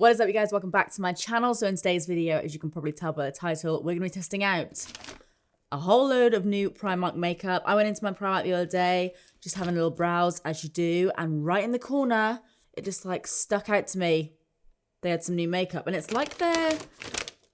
What is up, you guys? Welcome back to my channel. So in today's video, as you can probably tell by the title, we're going to be testing out a whole load of new Primark makeup. I went into my Primark the other day, just having a little browse as you do, and right in the corner, it just like stuck out to me. They had some new makeup, and it's like their,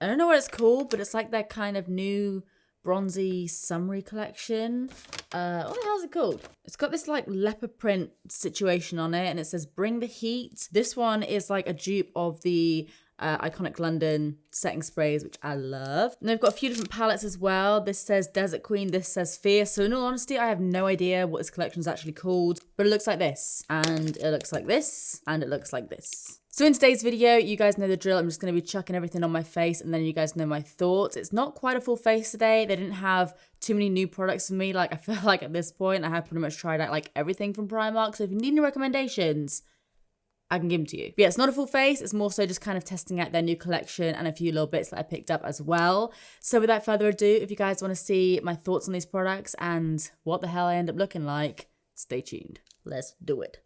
I don't know what it's called, but it's like their kind of new bronzy summery collection. What the hell is it called? It's got this like leopard print situation on it, and it says bring the heat. This one is like a dupe of the Iconic London setting sprays, which I love. And they've got a few different palettes as well. This says Desert Queen, this says Fierce. So in all honesty, I have no idea what this collection is actually called, but it looks like this, and it looks like this, and it looks like this. So in today's video, you guys know the drill. I'm just going to be chucking everything on my face, and then you guys know my thoughts. It's not quite a full face today. They didn't have too many new products for me. Like, I feel like at this point, I have pretty much tried out like everything from Primark. So if you need any recommendations, I can give them to you. But yeah, it's not a full face. It's more so just kind of testing out their new collection and a few little bits that I picked up as well. So without further ado, if you guys want to see my thoughts on these products and what the hell I end up looking like, stay tuned. Let's do it.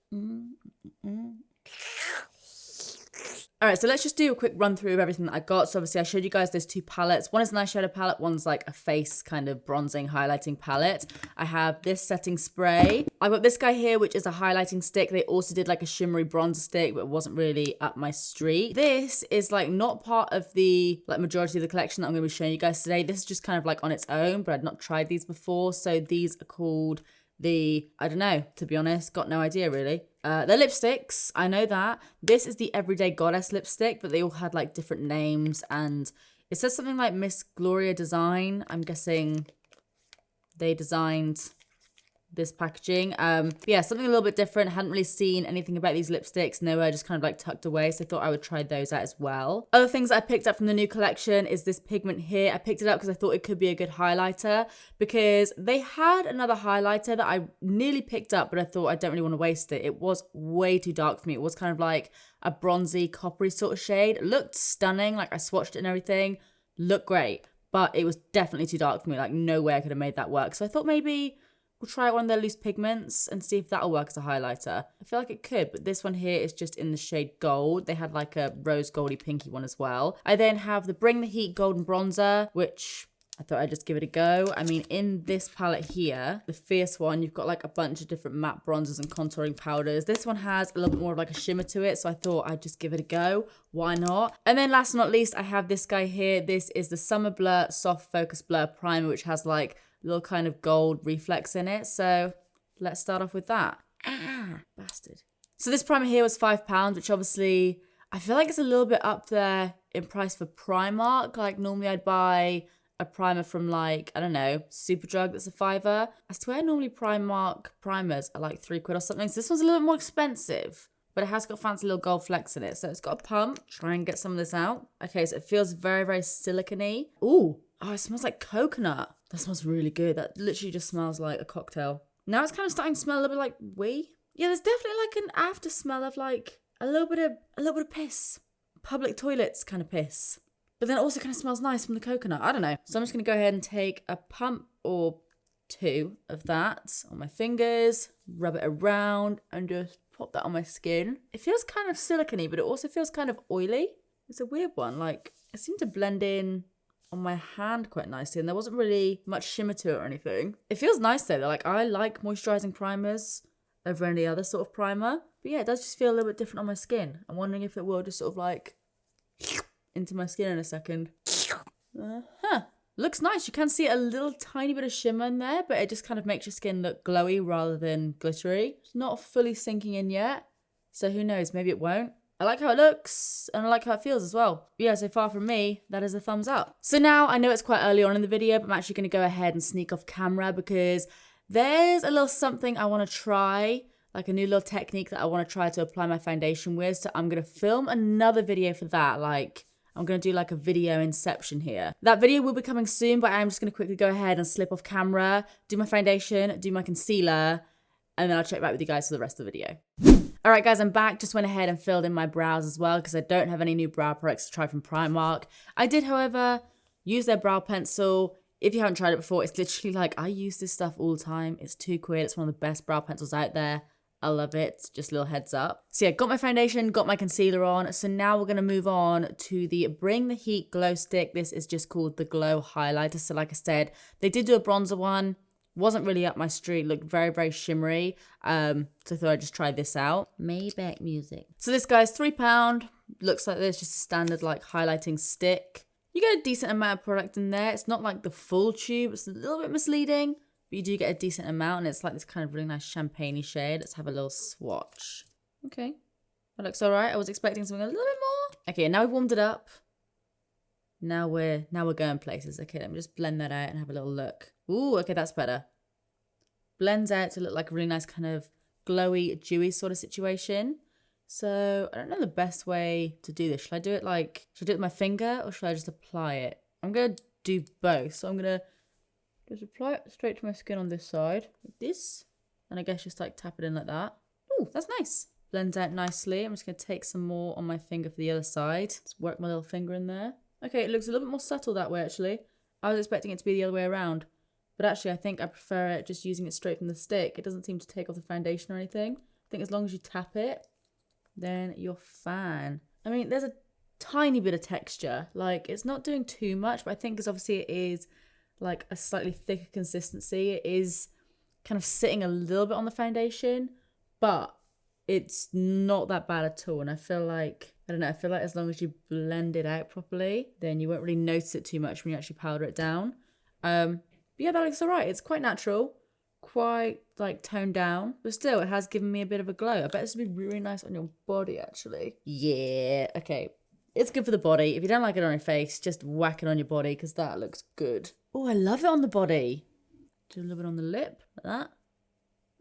All right, so let's just do a quick run through of everything that I got. So obviously I showed you guys those two palettes. One is an eyeshadow palette, one's like a face kind of bronzing, highlighting palette. I have this setting spray. I've got this guy here, which is a highlighting stick. They also did like a shimmery bronzer stick, but it wasn't really up my street. This is like not part of the like majority of the collection that I'm gonna be showing you guys today. This is just kind of like on its own, but I'd not tried these before. So these are called the, I don't know, to be honest, got no idea really. They're lipsticks, I know that. This is the Everyday Goddess lipstick, but they all had like different names, and it says something like Miss Gloria Design. I'm guessing they designed this packaging. Yeah, something a little bit different. I hadn't really seen anything about these lipsticks. Nowhere, just kind of like tucked away. So I thought I would try those out as well. Other things that I picked up from the new collection is this Pigment here. I picked it up because I thought it could be a good highlighter, because they had another highlighter that I nearly picked up, but I thought I don't really want to waste it. It was way too dark for me. It was kind of like a bronzy, coppery sort of shade. It looked stunning. Like I swatched it and everything. Looked great, but it was definitely too dark for me. Like no way I could have made that work. So I thought maybe we'll try one of their loose pigments and see if that'll work as a highlighter. I feel like it could, but this one here is just in the shade Gold. They had like a rose goldy pinky one as well. I then have the Bring the Heat Golden Bronzer, which I thought I'd just give it a go. I mean, in this palette here, the Fierce one, you've got like a bunch of different matte bronzers and contouring powders. This one has a little bit more of like a shimmer to it, so I thought I'd just give it a go. Why not? And then last but not least, I have this guy here. This is the Summer Blur Soft Focus Blur Primer, which has like little kind of gold reflex in it. So let's start off with that. Bastard. So this primer here was £5, which obviously I feel like it's a little bit up there in price for Primark. Like normally I'd buy a primer from like, I don't know, Superdrug that's a £5. I swear normally Primark primers are like £3 or something. So this one's a little bit more expensive, but it has got fancy little gold flecks in it. So it's got a pump. Try and get some of this out. Okay, so it feels very, very silicone-y. Ooh, oh, it smells like coconut. That smells really good. That literally just smells like a cocktail. Now it's kind of starting to smell a little bit like wee. Yeah, there's definitely like an after smell of like a little bit of piss. Public toilets kind of piss. But then it also kind of smells nice from the coconut. I don't know. So I'm just going to go ahead and take a pump or two of that on my fingers, rub it around, and just pop that on my skin. It feels kind of silicone-y, but it also feels kind of oily. It's a weird one. Like, it seemed to blend in on my hand quite nicely, and there wasn't really much shimmer to it or anything. It feels nice though. Like, I like moisturizing primers over any other sort of primer. But yeah, it does just feel a little bit different on my skin. I'm wondering if it will just sort of like into my skin in a second. Looks nice. You can see a little tiny bit of shimmer in there, but it just kind of makes your skin look glowy rather than glittery. It's not fully sinking in yet, so who knows, maybe it won't. I like how it looks, and I like how it feels as well. But yeah, so far from me, that is a thumbs up. So now, I know it's quite early on in the video, but I'm actually going to go ahead and sneak off camera because there's a little something I want to try, like a new little technique that I want to try to apply my foundation with. So I'm going to film another video for that. Like, I'm going to do like a video inception here. That video will be coming soon, but I'm just going to quickly go ahead and slip off camera, do my foundation, do my concealer, and then I'll check back with you guys for the rest of the video. All right, guys, I'm back. Just went ahead and filled in my brows as well because I don't have any new brow products to try from Primark. I did, however, use their brow pencil. If you haven't tried it before, it's literally like, I use this stuff all the time. It's £2. It's one of the best brow pencils out there. I love it. Just a little heads up. So yeah, got my foundation, got my concealer on. So now we're going to move on to the Bring the Heat Glow Stick. This is just called the Glow Highlighter. So like I said, they did do a bronzer one. Wasn't really up my street. Looked very, very shimmery. So I thought I'd just try this out. Maybach music. So this guy's £3. Looks like this, just a standard like highlighting stick. You get a decent amount of product in there. It's not like the full tube. It's a little bit misleading. But you do get a decent amount, and it's like this kind of really nice champagne-y shade. Let's have a little swatch. Okay, that looks all right. I was expecting something a little bit more. Okay, now we've warmed it up. Now we're going places. Okay, let me just blend that out and have a little look. Ooh, okay, that's better. Blends out to look like a really nice kind of glowy, dewy sort of situation. So I don't know the best way to do this. Should I do it with my finger, or should I just apply it? I'm gonna do both. So I'm gonna just apply it straight to my skin on this side, like this. And I guess just like tap it in like that. Ooh, that's nice. Blends out nicely. I'm just going to take some more on my finger for the other side. Just work my little finger in there. Okay, it looks a little bit more subtle that way actually. I was expecting it to be the other way around. But actually I think I prefer it just using it straight from the stick. It doesn't seem to take off the foundation or anything. I think as long as you tap it, then you're fine. I mean, there's a tiny bit of texture. Like, it's not doing too much, but I think because obviously it is like a slightly thicker consistency, it is kind of sitting a little bit on the foundation, but it's not that bad at all. And I feel like, I don't know, I feel like as long as you blend it out properly, then you won't really notice it too much when you actually powder it down. But yeah, that looks all right. It's quite natural, quite like toned down, but still it has given me a bit of a glow. I bet this would be really nice on your body actually. Yeah, okay. It's good for the body. If you don't like it on your face, just whack it on your body because that looks good. Oh, I love it on the body. Do a little bit on the lip, like that.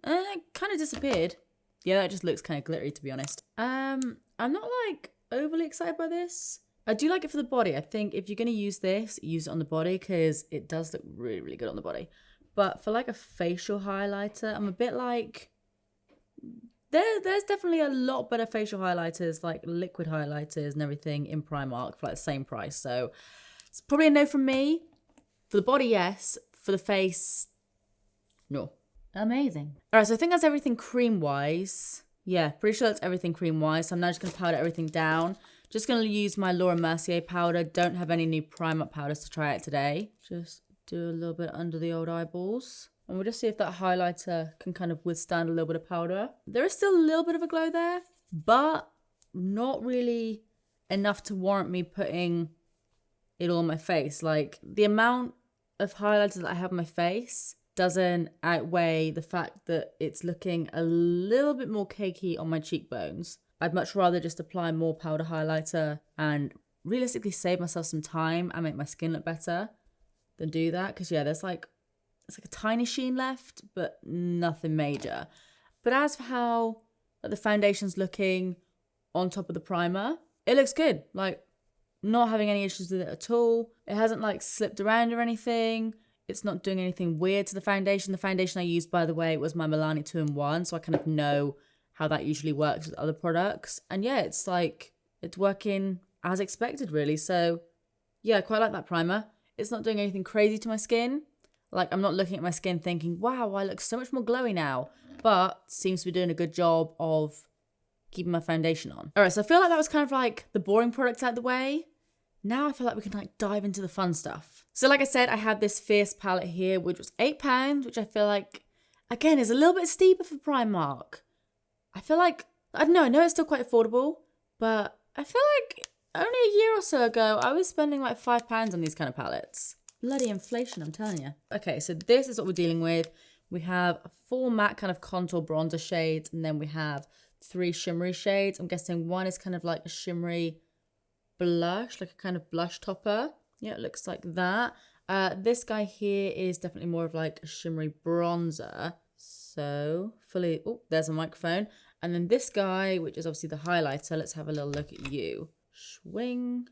It kind of disappeared. Yeah, that just looks kind of glittery, to be honest. I'm not like overly excited by this. I do like it for the body. I think if you're going to use this, use it on the body because it does look really, really good on the body. But for like a facial highlighter, I'm a bit like... There's definitely a lot better facial highlighters, like liquid highlighters and everything in Primark for like the same price. So it's probably a no from me. For the body, yes. For the face, no. Amazing. All right, so I think that's everything cream-wise. Yeah, pretty sure that's everything cream-wise. So I'm now just going to powder everything down. Just going to use my Laura Mercier powder. Don't have any new Primark powders to try out today. Just do a little bit under the old eyeballs. And we'll just see if that highlighter can kind of withstand a little bit of powder. There is still a little bit of a glow there, but not really enough to warrant me putting it all on my face. Like, the amount of highlighter that I have on my face doesn't outweigh the fact that it's looking a little bit more cakey on my cheekbones. I'd much rather just apply more powder highlighter and realistically save myself some time and make my skin look better than do that. Because yeah, it's like a tiny sheen left, but nothing major. But as for how the foundation's looking on top of the primer, it looks good. Like, not having any issues with it at all. It hasn't like slipped around or anything. It's not doing anything weird to the foundation. The foundation I used, by the way, was my Milani 2-in-1, so I kind of know how that usually works with other products. And yeah, it's like, it's working as expected really. So yeah, I quite like that primer. It's not doing anything crazy to my skin. Like, I'm not looking at my skin thinking, wow, I look so much more glowy now. But seems to be doing a good job of keeping my foundation on. All right, so I feel like that was kind of like the boring products out the way. Now I feel like we can like dive into the fun stuff. So like I said, I have this Fierce palette here, which was £8, which I feel like, again, is a little bit steeper for Primark. I feel like, I don't know, I know it's still quite affordable, but I feel like only a year or so ago, I was spending like £5 on these kind of palettes. Bloody inflation, I'm telling you. Okay, so this is what we're dealing with. We have 4 matte kind of contour bronzer shades, and then we have 3 shimmery shades. I'm guessing one is kind of like a shimmery blush, like a kind of blush topper. Yeah, it looks like that. This guy here is definitely more of like a shimmery bronzer. So fully, oh, there's a microphone. And then this guy, which is obviously the highlighter. Let's have a little look at you. Swing.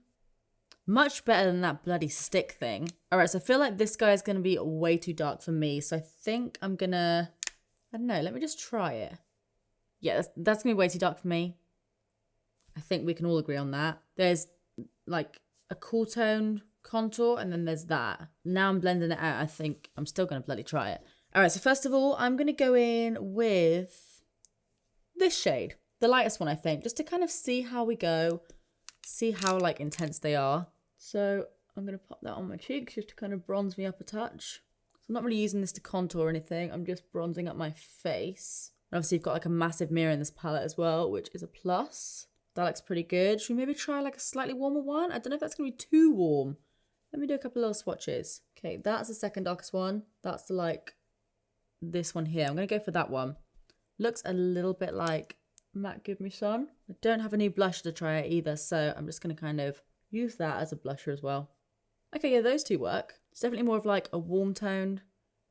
Much better than that bloody stick thing. All right, so I feel like this guy is going to be way too dark for me. So I think I'm going to, I don't know, let me just try it. Yeah, that's going to be way too dark for me. I think we can all agree on that. There's like a cool tone contour, and then there's that. Now I'm blending it out. I think I'm still going to bloody try it. All right, so first of all, I'm going to go in with this shade, the lightest one, I think, just to kind of see how we go, see how like intense they are. So I'm going to pop that on my cheeks just to kind of bronze me up a touch. So I'm not really using this to contour or anything. I'm just bronzing up my face. And obviously you've got like a massive mirror in this palette as well, which is a plus. That looks pretty good. Should we maybe try like a slightly warmer one? I don't know if that's going to be too warm. Let me do a couple of little swatches. Okay, that's the second darkest one. That's the like this one here. I'm going to go for that one. Looks a little bit like Matte Give Me Sun. I don't have a new blush to try it either, so I'm just going to kind of use that as a blusher as well. Okay, yeah, those two work. It's definitely more of like a warm toned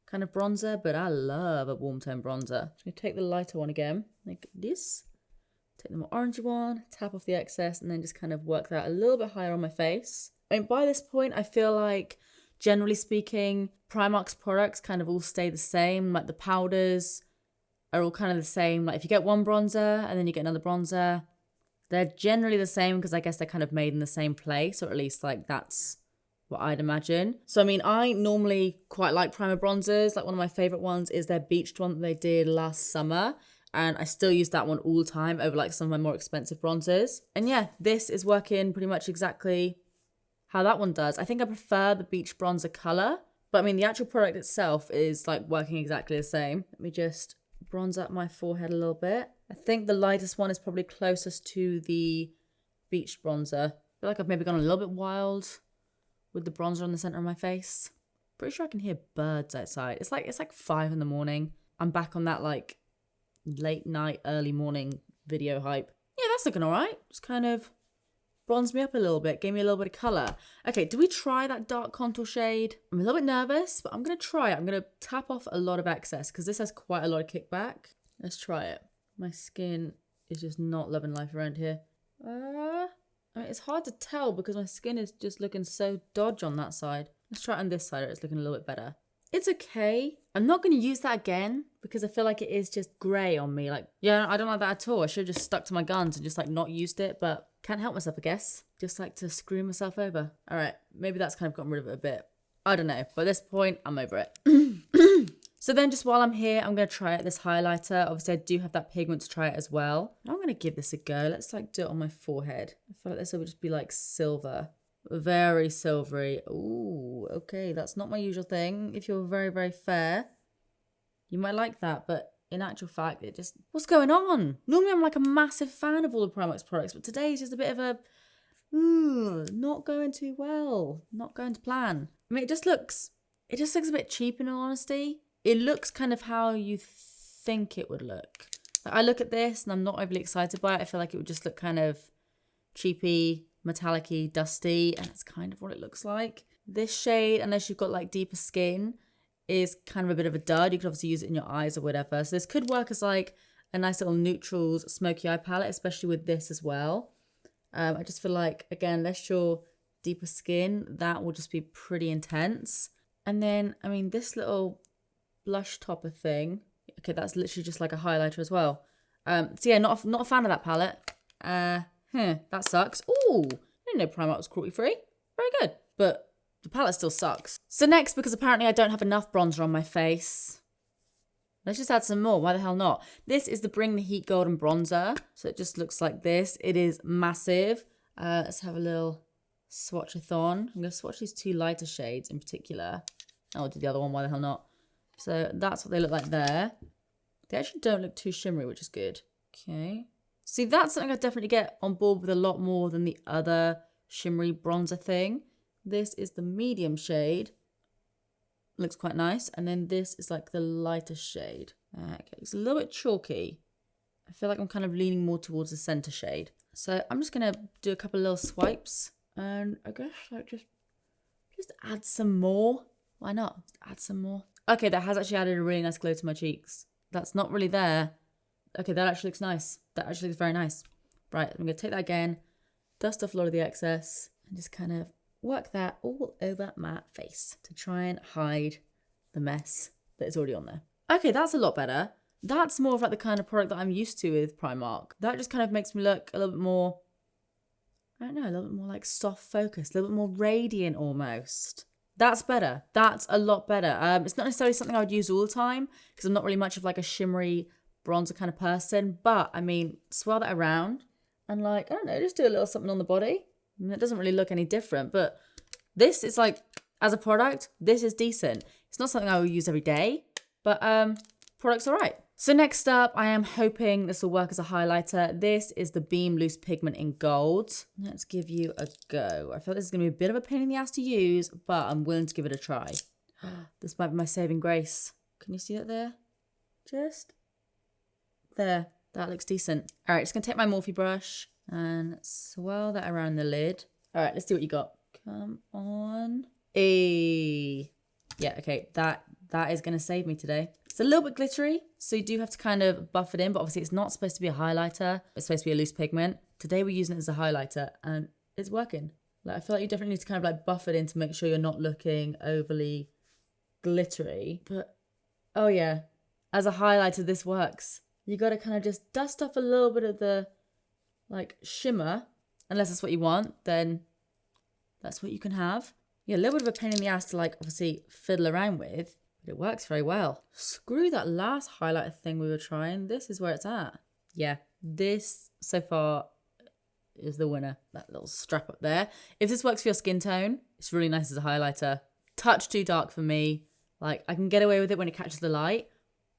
kind of bronzer, but I love a warm tone bronzer. Just going to take the lighter one again, like this. Take the more orangey one, tap off the excess, and then just kind of work that a little bit higher on my face. I mean, by this point, I feel like, generally speaking, Primark's products kind of all stay the same. Like the powders are all kind of the same. Like if you get one bronzer and then you get another bronzer, they're generally the same because I guess they're kind of made in the same place, or at least like that's what I'd imagine. So I mean, I normally quite like primer bronzers. Like one of my favorite ones is their Beached one that they did last summer. And I still use that one all the time over like some of my more expensive bronzers. And yeah, this is working pretty much exactly how that one does. I think I prefer the Beach bronzer color, but I mean the actual product itself is like working exactly the same. Let me just bronze up my forehead a little bit. I think the lightest one is probably closest to the Beach bronzer. I feel like I've maybe gone a little bit wild with the bronzer on the center of my face. Pretty sure I can hear birds outside. It's like 5 in the morning. I'm back on that like late night, early morning video hype. Yeah, that's looking all right. Just kind of bronzed me up a little bit, gave me a little bit of color. Okay, do we try that dark contour shade? I'm a little bit nervous, but I'm going to try it. I'm going to tap off a lot of excess because this has quite a lot of kickback. Let's try it. My skin is just not loving life around here. I mean, it's hard to tell because my skin is just looking so dodge on that side. Let's try it on this side. It's looking a little bit better. It's okay. I'm not going to use that again because I feel like it is just grey on me. Like, yeah, I don't like that at all. I should have just stuck to my guns and just like not used it, but can't help myself, I guess. Just like to screw myself over. All right, maybe that's kind of gotten rid of it a bit. I don't know. But at this point, I'm over it. So then just while I'm here, I'm going to try out this highlighter. Obviously, I do have that pigment to try it as well. I'm going to give this a go. Let's like do it on my forehead. I feel like this will just be like silver. Very silvery. Ooh, okay. That's not my usual thing. If you're very, very fair, you might like that. But in actual fact, it just... What's going on? Normally, I'm like a massive fan of all the Primark's products. But today is just a bit of a... not going too well. Not going to plan. I mean, it just looks a bit cheap in all honesty. It looks kind of how you think it would look. Like, I look at this and I'm not overly excited by it. I feel like it would just look kind of cheapy, metallic-y, dusty, and it's kind of what it looks like. This shade, unless you've got like deeper skin, is kind of a bit of a dud. You could obviously use it in your eyes or whatever. So this could work as like a nice little neutrals smoky eye palette, especially with this as well. I just feel like, again, unless you're deeper skin, that will just be pretty intense. And then, I mean, this little blush topper thing, okay, that's literally just like a highlighter as well. So yeah, not a fan of that palette. That sucks. Ooh, I didn't know Primark was cruelty free. Very good. But the palette still sucks. So next, because apparently I don't have enough bronzer on my face, let's just add some more. Why the hell not? This is the Bring the Heat Golden Bronzer. So it just looks like this. It is massive. Let's have a little swatch-a-thon. I'm going to swatch these two lighter shades in particular. I'll do the other one. Why the hell not? So that's what they look like there. They actually don't look too shimmery, which is good. Okay. See, that's something I definitely get on board with a lot more than the other shimmery bronzer thing. This is the medium shade. Looks quite nice. And then this is like the lighter shade. Okay, it's a little bit chalky. I feel like I'm kind of leaning more towards the center shade. So I'm just going to do a couple of little swipes. And I guess like just add some more. Why not? Add some more. Okay, that has actually added a really nice glow to my cheeks. That's not really there. Okay, that actually looks nice. That actually looks very nice. Right, I'm going to take that again, dust off a lot of the excess, and just kind of work that all over my face to try and hide the mess that is already on there. Okay, that's a lot better. That's more of like the kind of product that I'm used to with Primark. That just kind of makes me look a little bit more, I don't know, a little bit more like soft focused, a little bit more radiant almost. That's better. That's a lot better. It's not necessarily something I would use all the time because I'm not really much of like a shimmery bronzer kind of person. But, I mean, swirl that around and like, I don't know, just do a little something on the body. I mean, it doesn't really look any different, but this is like, as a product, this is decent. It's not something I will use every day, but product's all right. So next up, I am hoping this will work as a highlighter. This is the Beam Loose Pigment in Gold. Let's give you a go. I feel like this is going to be a bit of a pain in the ass to use, but I'm willing to give it a try. This might be my saving grace. Can you see that there? Just there. That looks decent. All right, just going to take my Morphe brush and swirl that around the lid. All right, let's see what you got. Come on. Yeah, okay, that is going to save me today. It's a little bit glittery, so you do have to kind of buff it in, but obviously it's not supposed to be a highlighter. It's supposed to be a loose pigment. Today we're using it as a highlighter, and it's working. Like, I feel like you definitely need to kind of like buff it in to make sure you're not looking overly glittery. But, oh yeah, as a highlighter, this works. You got to kind of just dust off a little bit of the, like, shimmer. Unless that's what you want, then that's what you can have. Yeah, a little bit of a pain in the ass to, like, obviously fiddle around with. But it works very well. Screw that last highlighter thing we were trying. This is where it's at. Yeah, this so far is the winner. That little strap up there. If this works for your skin tone, it's really nice as a highlighter. Touch too dark for me. Like, I can get away with it when it catches the light,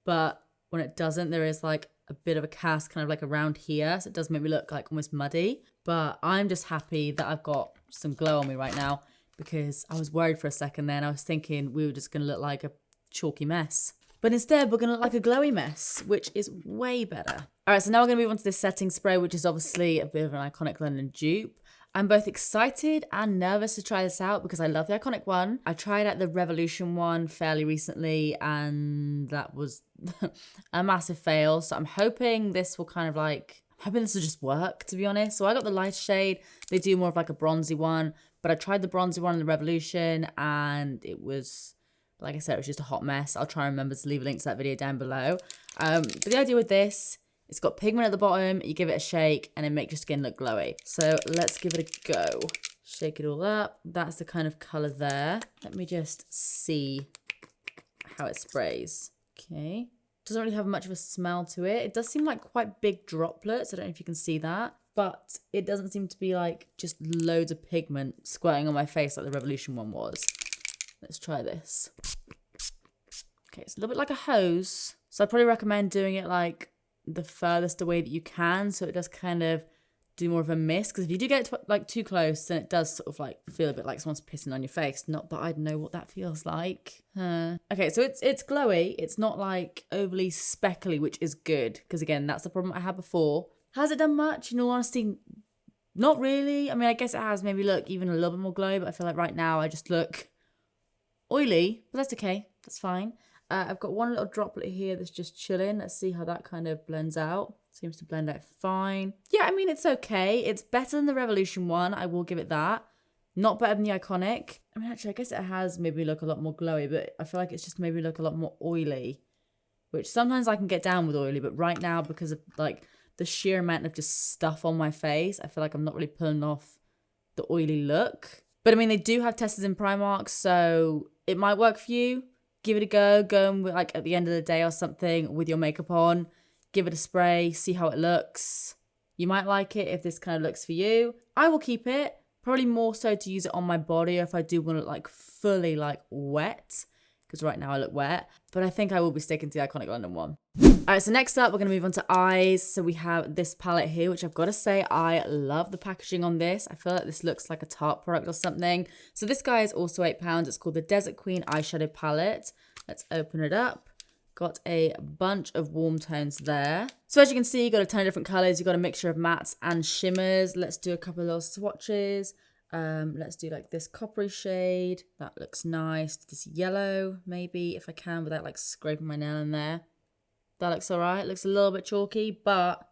but when it doesn't, there is like a bit of a cast kind of like around here. So it does make me look like almost muddy. But I'm just happy that I've got some glow on me right now, because I was worried for a second then. I was thinking we were just going to look like a chalky mess. But instead, we're going to look like a glowy mess, which is way better. All right, so now we're going to move on to this setting spray, which is obviously a bit of an iconic London dupe. I'm both excited and nervous to try this out because I love the iconic one. I tried out the Revolution one fairly recently, and that was a massive fail. So I'm hoping this will kind of like, I'm hoping this will just work, to be honest. So I got the light shade. They do more of like a bronzy one, but I tried the bronzy one in the Revolution, and it was, like I said, it was just a hot mess. I'll try and remember to leave a link to that video down below. But the idea with this, it's got pigment at the bottom, you give it a shake, and it makes your skin look glowy. So let's give it a go. Shake it all up. That's the kind of colour there. Let me just see how it sprays. Okay. Doesn't really have much of a smell to it. It does seem like quite big droplets. I don't know if you can see that. But it doesn't seem to be like just loads of pigment squirting on my face like the Revolution one was. Let's try this. Okay, it's a little bit like a hose. So I'd probably recommend doing it like the furthest away that you can, so it does kind of do more of a mist. Because if you do get it like too close, then it does sort of like feel a bit like someone's pissing on your face. Not that I'd know what that feels like. Okay, so it's glowy. It's not like overly speckly, which is good. Because again, that's the problem I had before. Has it done much? In all honesty, not really. I mean, I guess it has maybe look even a little bit more glowy, but I feel like right now I just look oily, but that's okay. That's fine. I've got one little droplet here that's just chilling. Let's see how that kind of blends out. Seems to blend out fine. Yeah, I mean, it's okay. It's better than the Revolution one. I will give it that. Not better than the Iconic. I mean, actually, I guess it has maybe look a lot more glowy, but I feel like it's just maybe look a lot more oily, which sometimes I can get down with oily, but right now, because of like the sheer amount of just stuff on my face, I feel like I'm not really pulling off the oily look. But I mean, they do have testers in Primark, so it might work for you. Give it a go. Go and like at the end of the day or something with your makeup on. Give it a spray. See how it looks. You might like it if this kind of looks for you. I will keep it. Probably more so to use it on my body if I do want to look like fully like wet. Because right now I look wet. But I think I will be sticking to the Iconic London one. Alright, so next up we're going to move on to eyes. So we have this palette here, which I've got to say I love the packaging on this. I feel like this looks like a Tarte product or something. So this guy is also £8. It's called the Desert Queen Eyeshadow Palette. Let's open it up. Got a bunch of warm tones there. So as you can see, you got a ton of different colours. You got a mixture of mattes and shimmers. Let's do a couple of little swatches. Let's do like this coppery shade. That looks nice. This yellow, maybe, if I can, without like scraping my nail in there. That looks all right. It looks a little bit chalky, but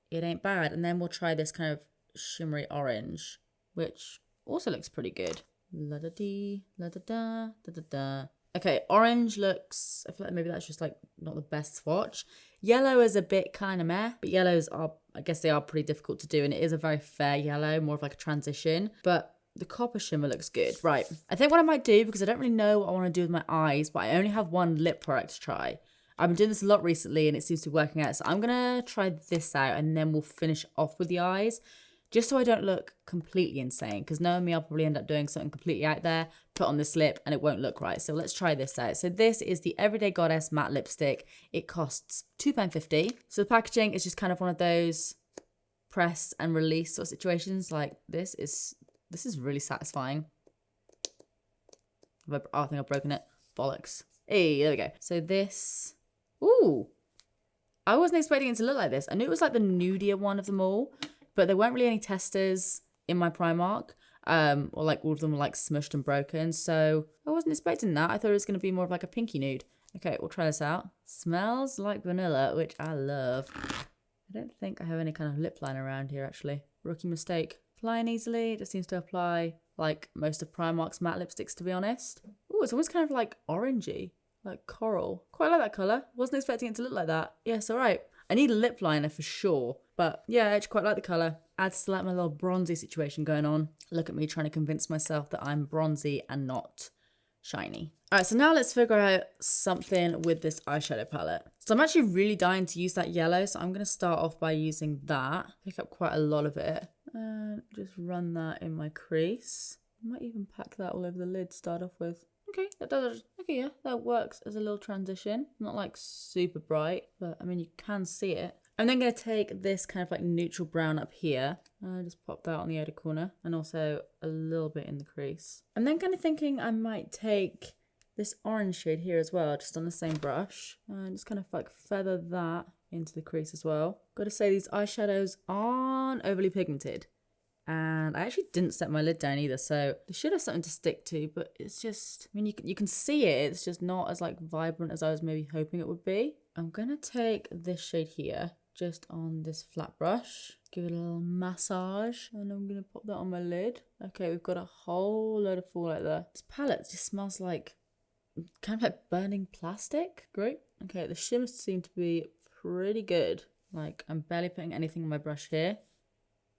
it ain't bad. And then we'll try this kind of shimmery orange, which also looks pretty good. La-da-dee, la-da-da, da-da-da. Okay, orange looks, I feel like maybe that's just like not the best swatch. Yellow is a bit kind of meh, but yellows are, I guess they are pretty difficult to do, and it is a very fair yellow, more of like a transition. But the copper shimmer looks good. Right, I think what I might do, because I don't really know what I want to do with my eyes, but I only have one lip product to try. I've been doing this a lot recently and it seems to be working out. So I'm going to try this out and then we'll finish off with the eyes. Just so I don't look completely insane. Because knowing me, I'll probably end up doing something completely out there. Put on this lip and it won't look right. So let's try this out. So this is the Everyday Goddess matte lipstick. It costs £2.50. So the packaging is just kind of one of those press and release sort of situations. Like this is really satisfying. Oh, I think I've broken it. Bollocks. Hey, there we go. So this, ooh, I wasn't expecting it to look like this. I knew it was like the nudier one of them all, but there weren't really any testers in my Primark, or like all of them were like smushed and broken. So I wasn't expecting that. I thought it was going to be more of like a pinky nude. Okay, we'll try this out. Smells like vanilla, which I love. I don't think I have any kind of lip liner around here actually. Rookie mistake. Applying easily. It just seems to apply like most of Primark's matte lipsticks, to be honest. Oh, it's almost kind of like orangey, like coral. Quite like that colour. Wasn't expecting it to look like that. Yes, all right. I need a lip liner for sure. But yeah, I actually quite like the colour. Adds to like my little bronzy situation going on. Look at me trying to convince myself that I'm bronzy and not shiny. All right, so now let's figure out something with this eyeshadow palette. So I'm actually really dying to use that yellow. So I'm going to start off by using that. Pick up quite a lot of it. And just run that in my crease. I might even pack that all over the lid to start off with. Okay, that does. Okay, yeah, that works as a little transition. Not like super bright, but I mean, you can see it. I'm then going to take this kind of like neutral brown up here. Just pop that on the outer corner and also a little bit in the crease. I'm then kind of thinking I might take this orange shade here as well, just on the same brush. And just kind of like feather that into the crease as well. Got to say these eyeshadows aren't overly pigmented. And I actually didn't set my lid down either, so they should have something to stick to, but it's just, I mean, you can see it, it's just not as like vibrant as I was maybe hoping it would be. I'm gonna take this shade here, just on this flat brush, give it a little massage, and I'm gonna pop that on my lid. Okay, we've got a whole load of fallout there. This palette just smells like, kind of like burning plastic. Great. Okay, the shimmers seem to be pretty good. Like, I'm barely putting anything on my brush here.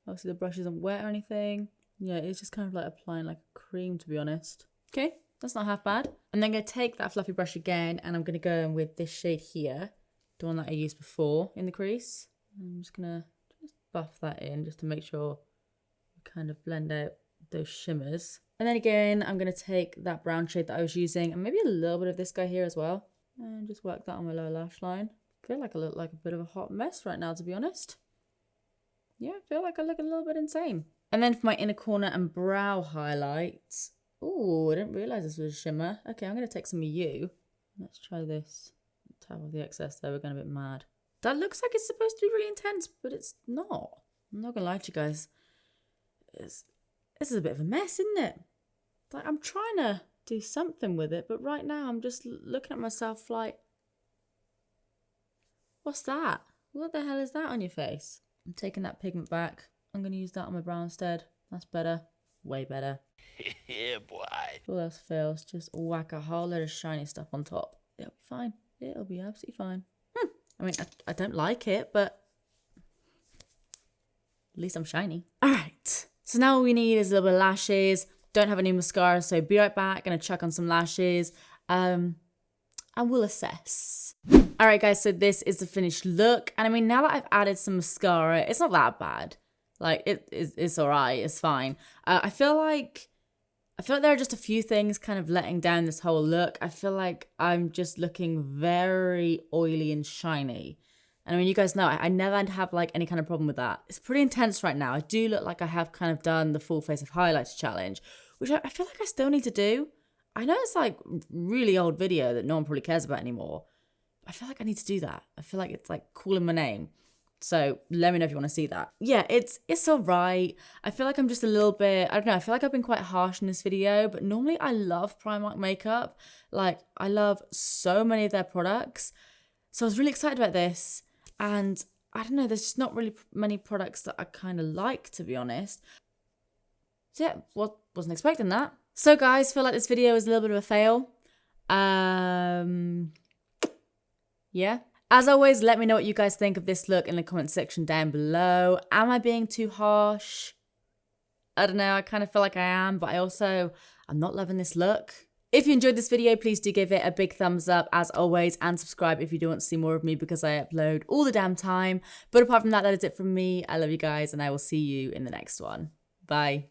Obviously the brush isn't wet or anything. Yeah, it's just kind of like applying like a cream, to be honest. Okay, that's not half bad. I'm then going to take that fluffy brush again and I'm going to go in with this shade here, the one that I used before in the crease. I'm just going to buff that in just to make sure we kind of blend out those shimmers. And then again, I'm going to take that brown shade that I was using and maybe a little bit of this guy here as well. And just work that on my lower lash line. I feel like I look like a bit of a hot mess right now, to be honest. Yeah, I feel like I look a little bit insane. And then for my inner corner and brow highlights. Oh, I didn't realise this was a shimmer. Okay, I'm going to take some of you. Let's try this. Tap off the excess there, we're going a bit mad. That looks like it's supposed to be really intense, but it's not. I'm not going to lie to you guys. This is a bit of a mess, isn't it? Like, I'm trying to do something with it, but right now I'm just looking at myself like, what's that? What the hell is that on your face? I'm taking that pigment back. I'm going to use that on my brow instead. That's better. Way better. Yeah, boy. All else fails, just whack a whole load of shiny stuff on top. It'll be fine. It'll be absolutely fine. I mean, I don't like it, but at least I'm shiny. All right. So now all we need is a little bit of lashes. Don't have any mascara, so be right back. Gonna chuck on some lashes. And we'll assess. All right, guys, so this is the finished look. And I mean, now that I've added some mascara, it's not that bad. Like, it's all right. It's fine. I feel like there are just a few things kind of letting down this whole look. I feel like I'm just looking very oily and shiny. And I mean, you guys know, I never have like any kind of problem with that. It's pretty intense right now. I do look like I have kind of done the full face of highlights challenge, which I feel like I still need to do. I know it's like really old video that no one probably cares about anymore. I feel like I need to do that. I feel like it's like calling my name. So let me know if you want to see that. Yeah, it's all right. I feel like I'm just a little bit, I don't know, I feel like I've been quite harsh in this video, but normally I love Primark makeup. Like, I love so many of their products. So I was really excited about this. And I don't know, there's just not really many products that I kind of like, to be honest. So yeah, wasn't expecting that. So guys, feel like this video is a little bit of a fail. Yeah. As always, let me know what you guys think of this look in the comment section down below. Am I being too harsh? I don't know, I kind of feel like I am, but I'm not loving this look. If you enjoyed this video, please do give it a big thumbs up as always, and subscribe if you do want to see more of me, because I upload all the damn time. But apart from that, that is it from me. I love you guys, and I will see you in the next one. Bye.